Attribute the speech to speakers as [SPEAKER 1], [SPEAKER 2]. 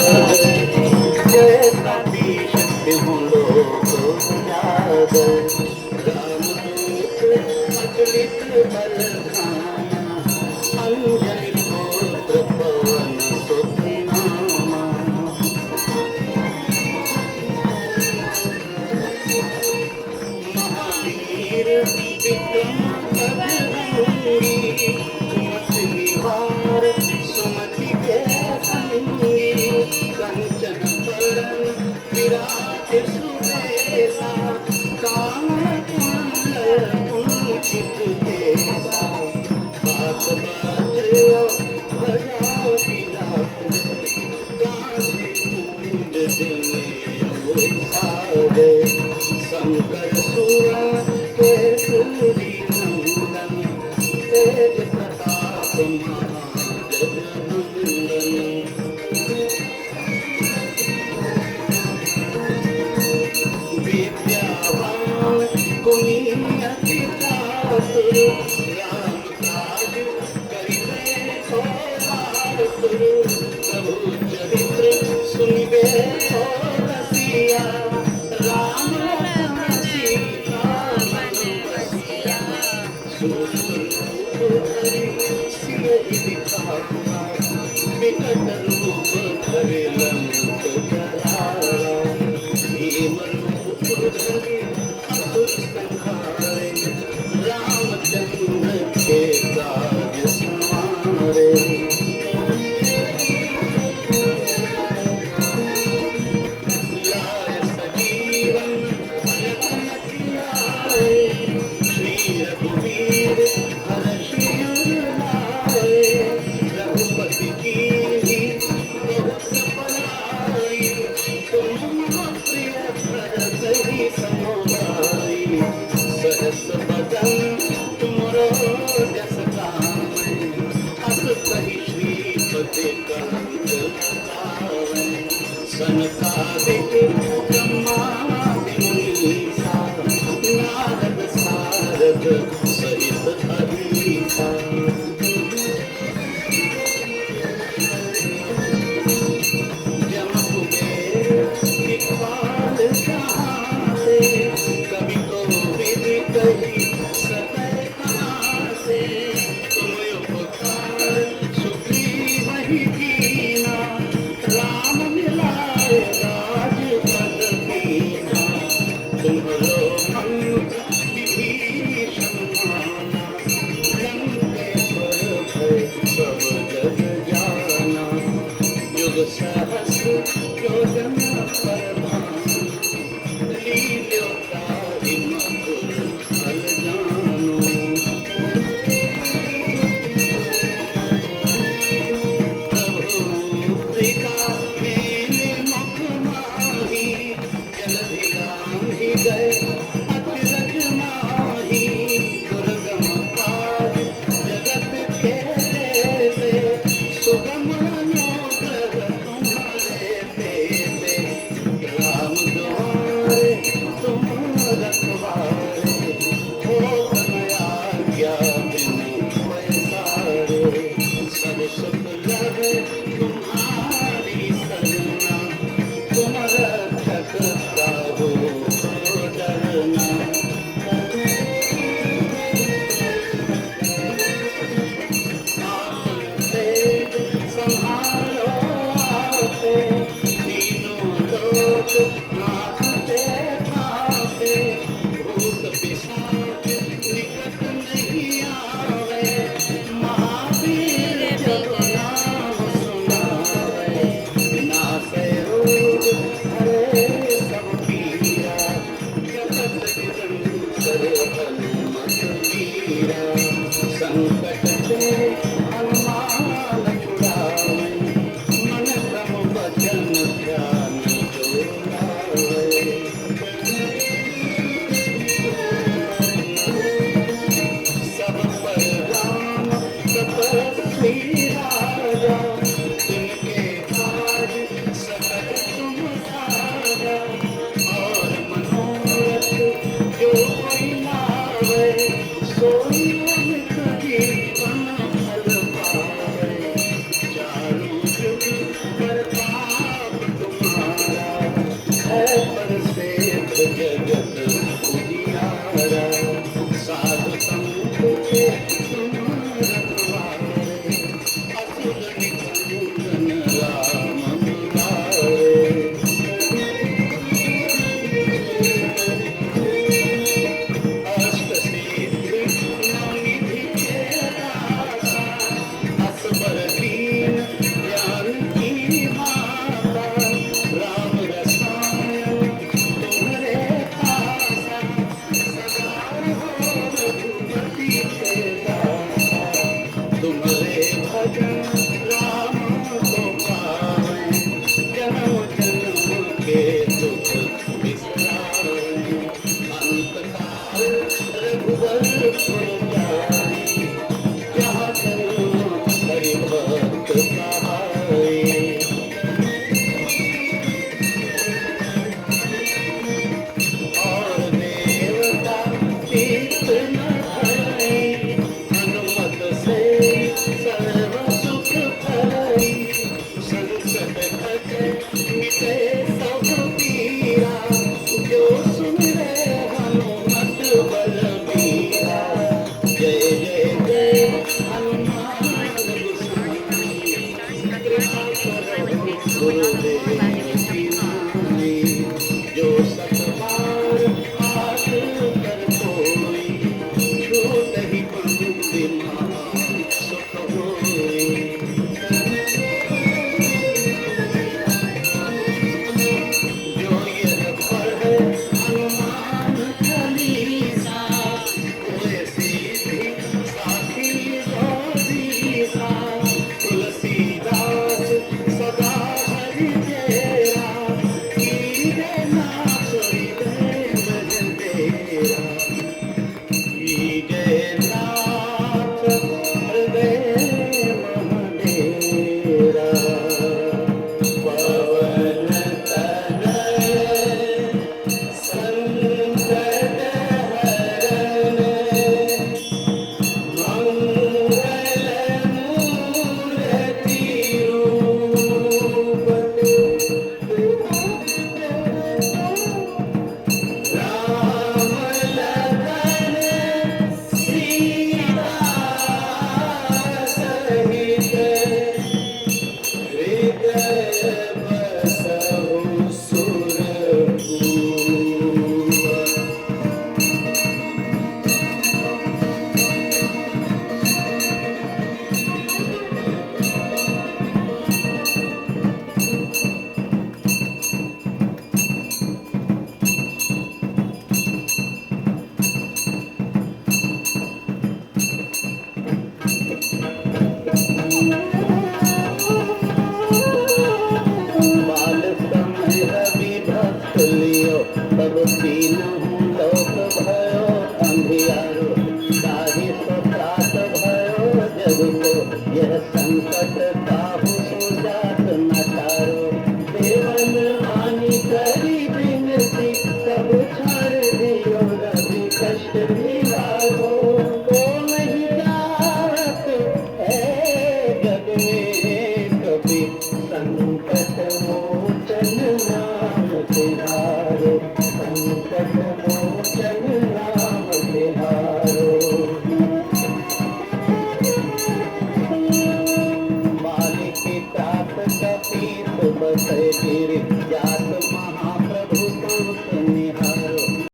[SPEAKER 1] जैसा भी शक्ति हो लोक उजागर रामदूत अगणित बल धामा अंजनी पुत्र पवन सुत नामा महावीर विक्रम बजरंगी सुमति निवार सुमति के संगी कंचन बरन विराट सुबेसा कामकुंडल कुंचित केसा बात बाजयो बजाओ बिलास गाजे कुंड दिने सारे शंकर सुरा केसरी नंदन तेज प्रताप महाजगनंदन विद्यावान गुणी अति चातुर राम काज करिबे को लातुर प्रभु चरित्र सुनिबे को रसिया राम लखन सीता मन बसिया सूरत धरि सिय दिखावा विकट रूप धरि लंक जरावा भीम रूप धरि असुर संहारे रामचंद्र के काज संवारे लाय सजीवन लखन जियाए श्री रघुवीर हर्षि उर लाए रघुपति कीन्ही बहुत बड़ाई तुम मम प्रिय भरत सम भाई सहस बदन तुमरो जस गावै अस कहि श्रीपति कंठ लगावै सनकादिक ब्रह्मादि मुनीसा नारद सारद सहित अहिसा जम कुबेर दिखपाल कहासे कवि कोविद कही सकल कहासे तुम उपकार सुग्रीव ही कीना राम मिलाए राजपद दीना तुम्हरो मंत्र विभीषण माना लंकेश्वर भय सब जग जाना युग सहस्र योजन पर भानु लील्योताहि मधुर फल जानो प्रभु मुद्रिका मेले मुख माही जलधि गांधी गए अचरज माही दुर्गम काज जगत के देते सुगम अनुग्रह तुम्हारे देते राम द्वारे तुम रखवारे हो तनया आज्ञा बिनु पैसारे सब सुख लगे तुम्हारी सरना तुम रक्षक काहू को डरना तेज संहारो आपे तीनों लोक नाचते कांपे भूत पिशाच निकट नहीं आवे महावीर जब नाम सुनावे नासै रोग हरे सब पीरा जपत निरंतर हनुमत वीरा संकट ते हनुमान छुड़ावे मन क्रम बचन ध्यान जो लावे सदखत मिटे सब पीरा, जो सुमिरे हनुमत बलबीरा। जय जय जय हनुमान गोसाई, कृपा करो गुरुदेव की नाई। जो सतबार हाथ कर कोई, छूटहि बंदी महान सुख होई। जो यह पढ़े हनुमान चालीसा, होए सिद्धि साखी गौरीसा। तुलसीदास सदा हरि तेरा, कीजे नाथ हृदय भजन तेरा। कीजे नाथ हृदय मन डेरा। पवन तनय संकट हरन, मंगल मूर्ति रूप। राम लखन सीता सहित, हृदय बसहु सुरभूप। बाल समय रवि भक्त लियो, तब तीनहु लोक भयो अंधियारो। ताहि सो त्रास भयो जग को, यह संकट काहू सुजात न टारो। देवन वाणी करी विनती, तब छाड़ दियो रवि कष्ट निवारो। को नहीं जात है जग में कभी, संकट मोचन नाम तिहारो। संकट मोचन नाम तिहारो। बालिकी तात कपीत बसै गिरि, जात महाप्रभु बहुत निहारो।